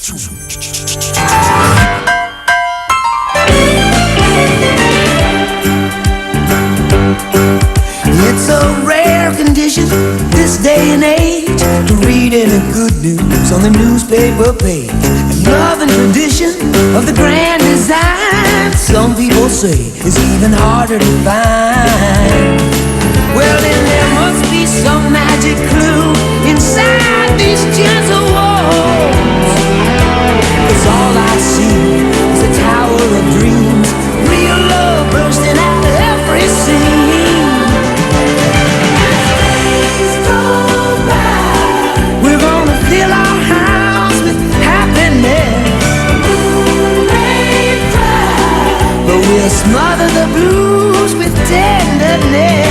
It's a rare condition this day and age to read any good news on the newspaper page. Love and tradition of the grand design, some people say, is even harder to find. Well, then there must be some magic clue inside these gentle walls, 'cause all I see is a tower of dreams, real love bursting out of every scene. As days go by, we're gonna fill our house with happiness. The moon may cry, but we'll smother the blues with tenderness.